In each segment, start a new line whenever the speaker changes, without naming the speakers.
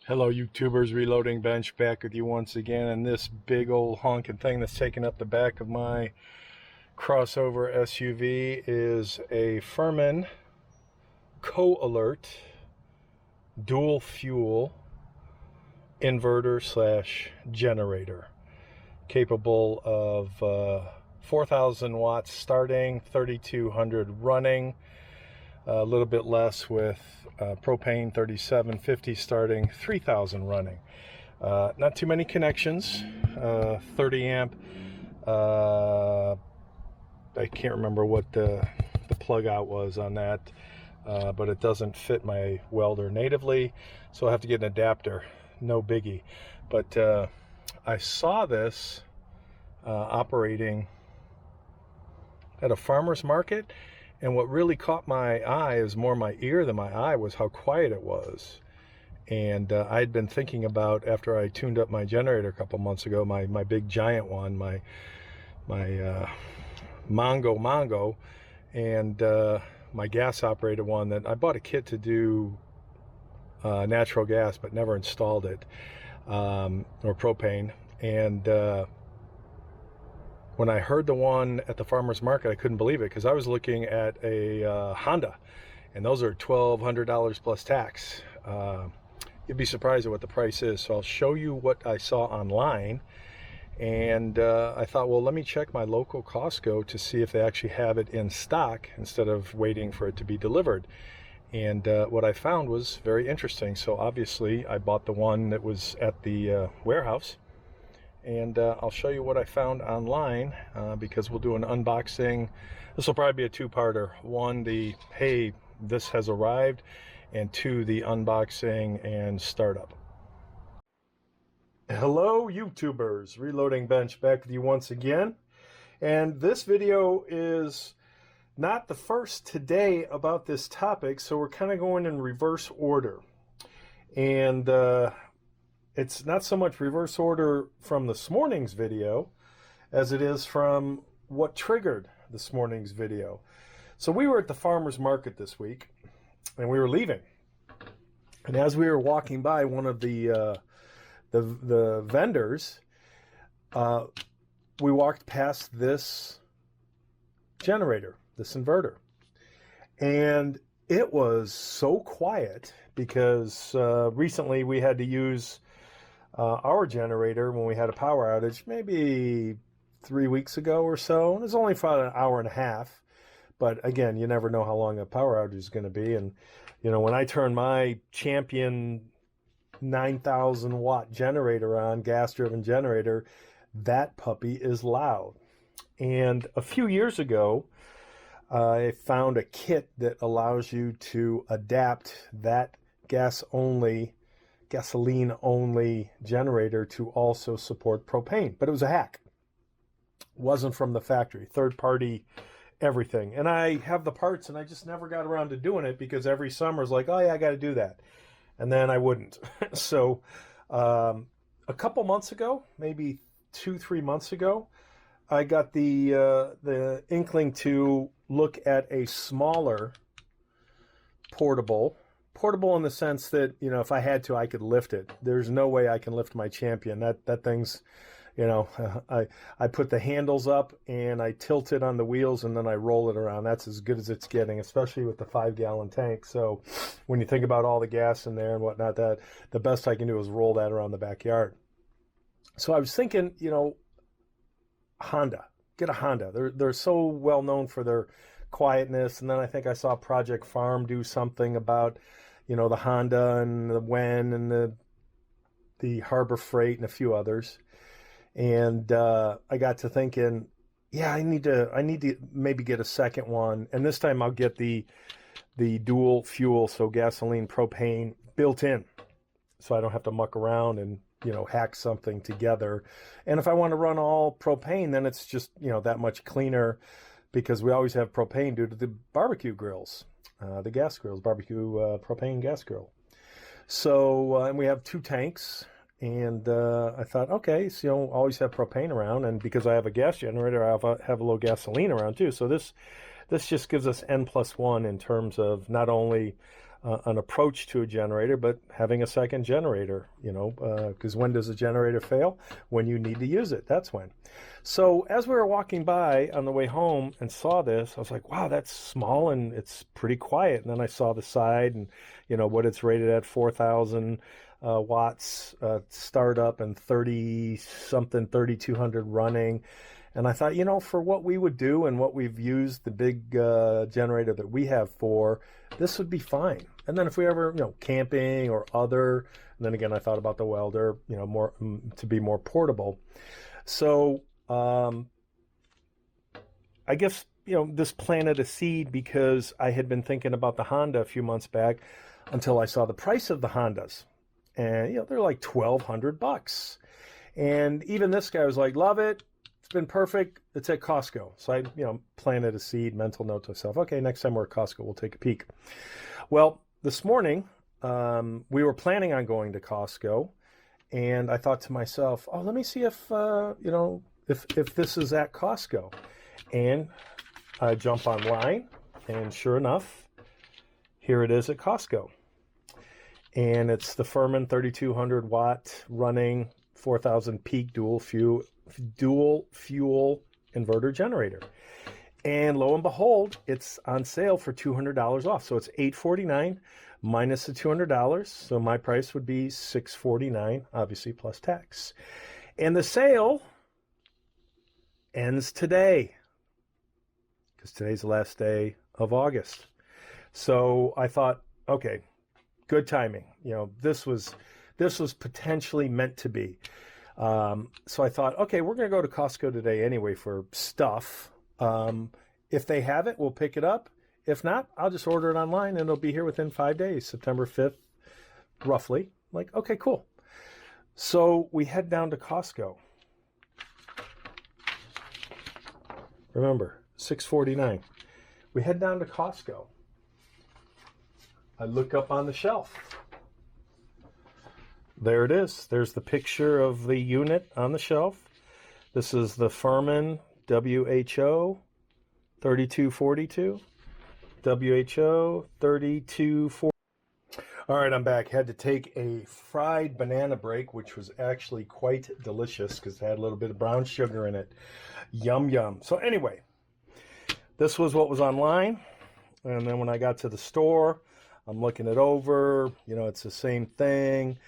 Hello YouTubers, Reloading Bench back with you once again, and this big old honking thing that's taking up the back of my crossover SUV is a Furman Co-Alert dual fuel inverter slash generator capable of 4,000 watts starting, 3,200 running, a little bit less with propane, 3750 starting, 3,000 running. Not too many connections, 30 amp. I can't remember what the plug out was on that, but it doesn't fit my welder natively, so I have to get an adapter. No biggie. But I saw this operating at a farmer's market, and what really caught my eye, is more my ear than my eye, was how quiet it was. And I'd been thinking about, after I tuned up my generator a couple months ago, my big giant one, my Mongo, and my gas operated one, that I bought a kit to do natural gas but never installed it, or propane. And when I heard the one at the farmer's market, I couldn't believe it, because I was looking at a Honda, and those are $1,200 plus tax. You'd be surprised at what the price is. So I'll show you what I saw online, and I thought, well, let me check my local Costco to see if they actually have it in stock instead of waiting for it to be delivered. And what I found was very interesting. So obviously I bought the one that was at the warehouse, and I'll show you what I found online, because we'll do an unboxing. This will probably be a two-parter. One, the hey, this has arrived, and two, the unboxing and startup. Hello YouTubers, Reloading Bench back with you once again, and this video is not the first today about this topic, so we're kind of going in reverse order. And it's not so much reverse order from this morning's video as it is from what triggered this morning's video. So we were at the farmer's market this week, and we were leaving. And as we were walking by one of the vendors, we walked past this generator, this inverter. And it was so quiet, because recently we had to use our generator when we had a power outage, maybe 3 weeks ago or so. It was only for an hour and a half, but again, you never know how long a power outage is going to be. And you know, when I turn my Champion 9,000 watt generator on, gas driven generator, that puppy is loud. And a few years ago, I found a kit that allows you to adapt that gasoline only generator to also support propane. But it was a hack. It wasn't from the factory, third party, everything. And I have the parts, and I just never got around to doing it, because every summer is like, oh yeah, I got to do that. And then I wouldn't. So a couple months ago, maybe 2-3 months ago, I got the inkling to look at a smaller portable in the sense that, you know, if I had to, I could lift it. There's no way I can lift my Champion. That thing's, you know, I put the handles up and I tilt it on the wheels, and then I roll it around. That's as good as it's getting, especially with the 5-gallon tank. So when you think about all the gas in there and whatnot, that the best I can do is roll that around the backyard. So I was thinking, you know, Honda, get a Honda. They're so well known for their quietness. And then I think I saw Project Farm do something about, you know, the Honda and the Wen and the Harbor Freight and a few others. And I got to thinking, yeah, I need to maybe get a second one, and this time I'll get the dual fuel, so gasoline, propane built in, so I don't have to muck around and, you know, hack something together. And if I want to run all propane, then it's just, you know, that much cleaner, because we always have propane due to the barbecue grills, the gas grills, barbecue propane gas grill. So and we have 2 tanks. And I thought, okay, so, you know, always have propane around, and because I have a gas generator, I have a little gasoline around too. So this just gives us N+1 in terms of not only an approach to a generator, but having a second generator, because when does a generator fail? When you need to use it, that's when. So as we were walking by on the way home and saw this, I was like, wow, that's small and it's pretty quiet. And then I saw the side and, what it's rated at, 4,000 watts startup and 3,200 running. And I thought, for what we would do and what we've used the big generator that we have for, this would be fine. And then if we ever, camping or other, and then again, I thought about the welder, more to be more portable. So I guess, this planted a seed because I had been thinking about the Honda a few months back until I saw the price of the Hondas. And, they're like $1,200. And even this guy was like, love it. It's been perfect. It's at Costco. So I, planted a seed, mental note to myself. Okay, next time we're at Costco, we'll take a peek. Well, this morning, we were planning on going to Costco. And I thought to myself, oh, let me see if, if this is at Costco. And I jump online, and sure enough, here it is at Costco. And it's the Furman 3,200 watt running 4,000 peak dual fuel inverter generator. And lo and behold, it's on sale for $200 off. So it's $849 minus the $200. So my price would be $649, obviously plus tax. And the sale ends today, because today's the last day of August. So I thought, okay, good timing. This was potentially meant to be. So I thought, okay, we're going to go to Costco today anyway for stuff. If they have it, we'll pick it up. If not, I'll just order it online and it'll be here within 5 days, September 5th, roughly. Like, okay, cool. So we head down to Costco. Remember, $649. We head down to Costco. I look up on the shelf. There it is. There's the picture of the unit on the shelf. This is the Furman WHO 3242. WHO 3242. All right, I'm back. Had to take a fried banana break, which was actually quite delicious because it had a little bit of brown sugar in it. Yum, yum. So anyway, this was what was online. And then when I got to the store, I'm looking it over. It's the same thing.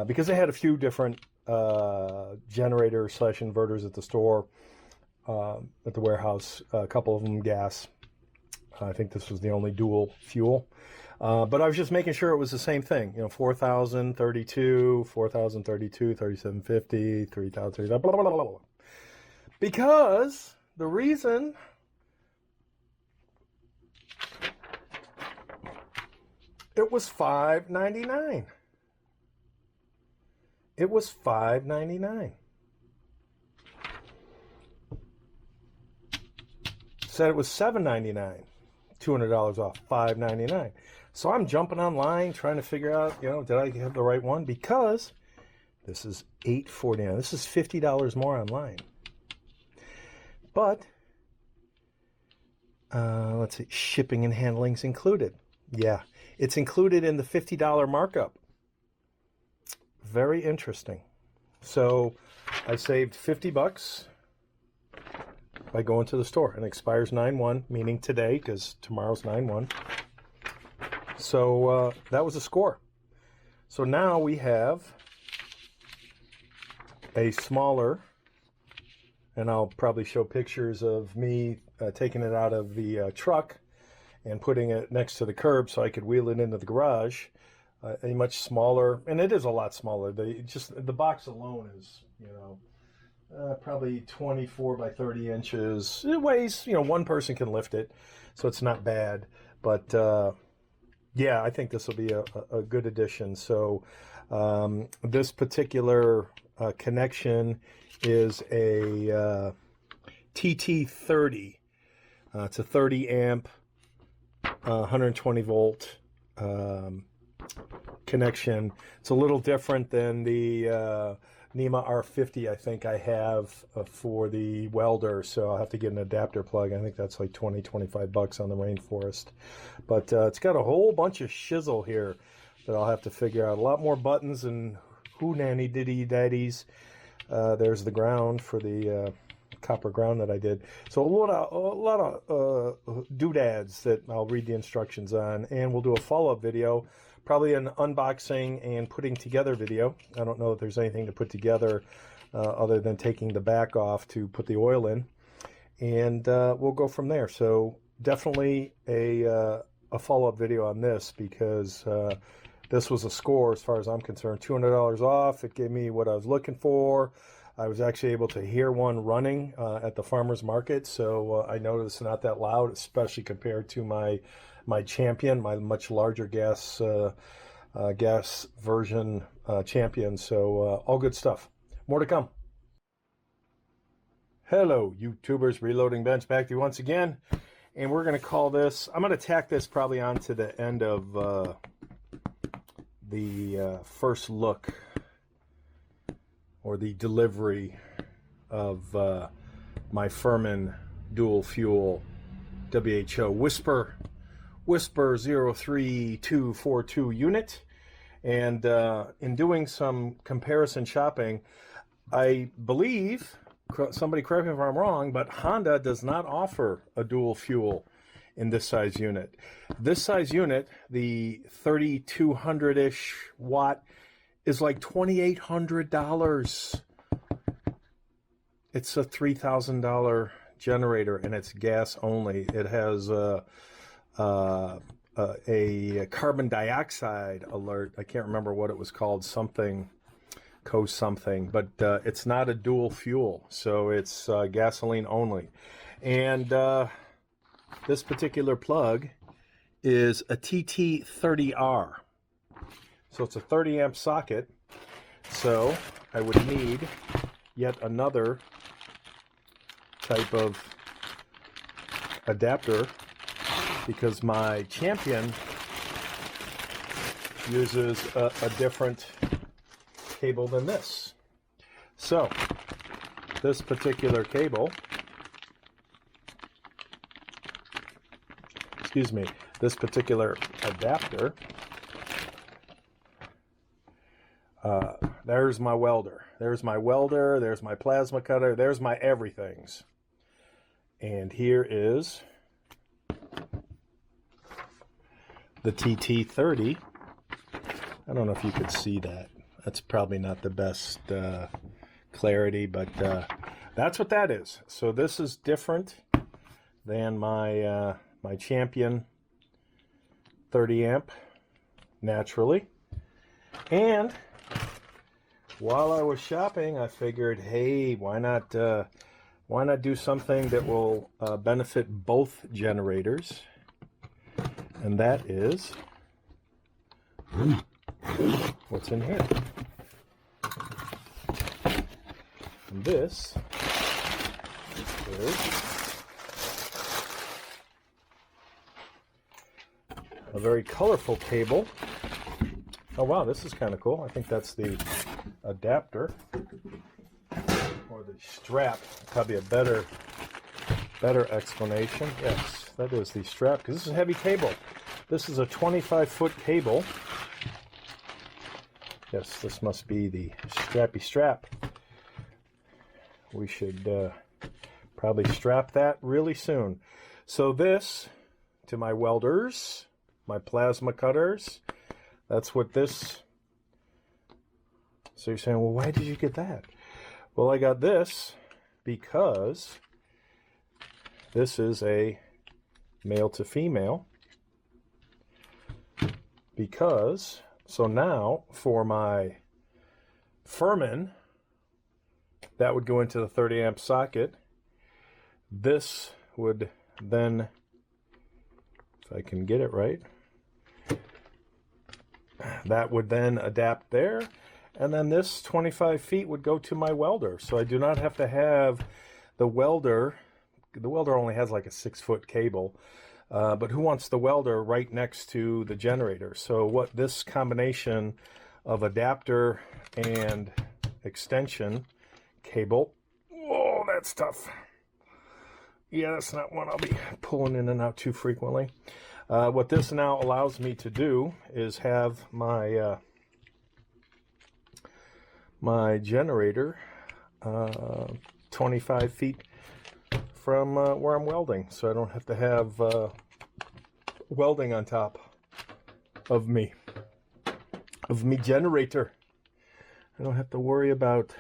Because they had a few different generator/inverters at the store, at the warehouse, a couple of them gas. I think this was the only dual fuel. But I was just making sure it was the same thing. 4,032, 4,032, 3,750, 3,000, blah, blah, blah, blah, blah. Because the reason it was $5.99. It was $5.99. Said it was $7.99. $200 off, $5.99. So I'm jumping online trying to figure out, did I have the right one? Because this is $8.49. This is $50 more online. But let's see, shipping and handling's included. Yeah, it's included in the $50 markup. Very interesting. So I saved $50 by going to the store, and it expires 9/1, meaning today, because tomorrow's 9/1. So that was a score. So now we have a smaller, and I'll probably show pictures of me taking it out of the truck and putting it next to the curb so I could wheel it into the garage. A much smaller, and it is a lot smaller. The box alone is, probably 24 by 30 inches. It weighs, one person can lift it, so it's not bad. But yeah, I think this will be a good addition. So this particular connection is a TT30. It's a 30 amp, 120 volt connection. It's a little different than the NEMA R50 I think I have for the welder, so I'll have to get an adapter plug. I think that's like 20-25 bucks on the Rainforest. But it's got a whole bunch of shizzle here that I'll have to figure out. A lot more buttons and hoo-nanny diddy daddies. There's the ground for the copper ground that I did. So a lot of doodads that I'll read the instructions on, and we'll do a follow-up video, probably an unboxing and putting together video. I don't know if there's anything to put together other than taking the back off to put the oil in, and we'll go from there. So definitely a follow-up video on this, because this was a score as far as I'm concerned. $200 off. It gave me what I was looking for. I was actually able to hear one running at the farmer's market, so I noticed it's not that loud, especially compared to my Champion, my much larger gas version Champion. So all good stuff. More to come. Hello, YouTubers. Reloading Bench back to you once again, and we're going to call this. I'm going to tack this probably onto the end of the first look, or the delivery of my Furman dual fuel WHO Whisper 03242 unit. And in doing some comparison shopping, I believe, somebody correct me if I'm wrong, but Honda does not offer a dual fuel in this size unit. This size unit, the 3200-ish watt, is like $2,800. It's a $3,000 generator, and it's gas only. It has a carbon dioxide alert. I can't remember what it was called, something, something, but it's not a dual fuel, so it's gasoline only. And this particular plug is a TT30R. So it's a 30 amp socket. So I would need yet another type of adapter, because my Champion uses a different cable than this. So this particular cable, this particular adapter, there's my welder. There's my welder, there's my plasma cutter, there's my everythings. And here is the TT30. I don't know if you could see that. That's probably not the best clarity, but that's what that is. So this is different than my my Champion 30 amp, naturally. And while I was shopping, I figured, hey, why not do something that will benefit both generators? And that is what's in here. And this is a very colorful cable. Oh wow, this is kind of cool. I think that's the adapter, or the strap. Probably a better explanation. Yes, that is the strap, because this is a heavy cable. This is a 25-foot cable. Yes, this must be the strappy strap. We should probably strap that really soon. So this, to my welders, my plasma cutters, that's what this. So you're saying, well, why did you get that? Well, I got this because this is a male to female. Because, so now for my Furman, that would go into the 30 amp socket. This would then, if I can get it right, that would then adapt there. And then this 25 feet would go to my welder. So I do not have to have the welder. The welder only has like a 6-foot cable. But who wants the welder right next to the generator? So what this combination of adapter and extension cable. Whoa, that's tough. Yeah, that's not one I'll be pulling in and out too frequently. What this now allows me to do is have my my generator 25 feet from where I'm welding, so I don't have to have welding on top of me generator. I don't have to worry about.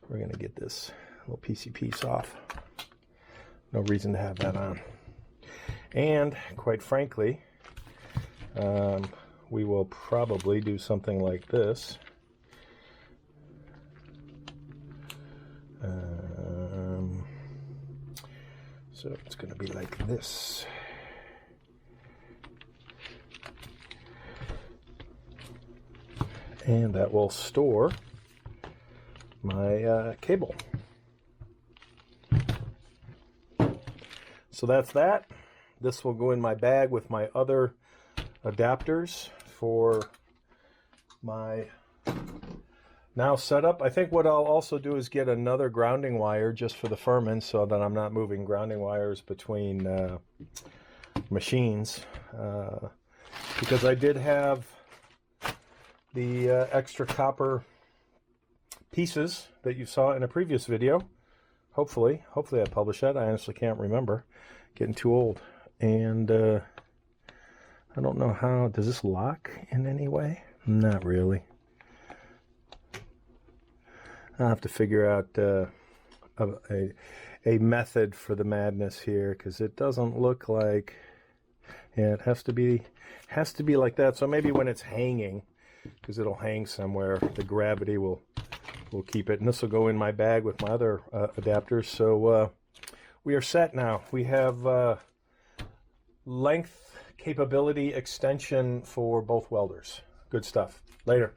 We're gonna get this little PC piece off. No reason to have that on. And quite frankly, we will probably do something like this. So it's going to be like this. And that will store my cable. So that's that. This will go in my bag with my other adapters for my now setup. I think what I'll also do is get another grounding wire just for the Furman, so that I'm not moving grounding wires between machines. Because I did have the extra copper pieces that you saw in a previous video. Hopefully I published that. I honestly can't remember. Getting too old. And I don't know how. Does this lock in any way? Not really. I'll have to figure out a method for the madness here, because it doesn't look like. Yeah, it has to be like that. So maybe when it's hanging, because it'll hang somewhere, the gravity will keep it. And this will go in my bag with my other adapters. So we are set now. We have length capability extension for both welders. Good stuff. Later.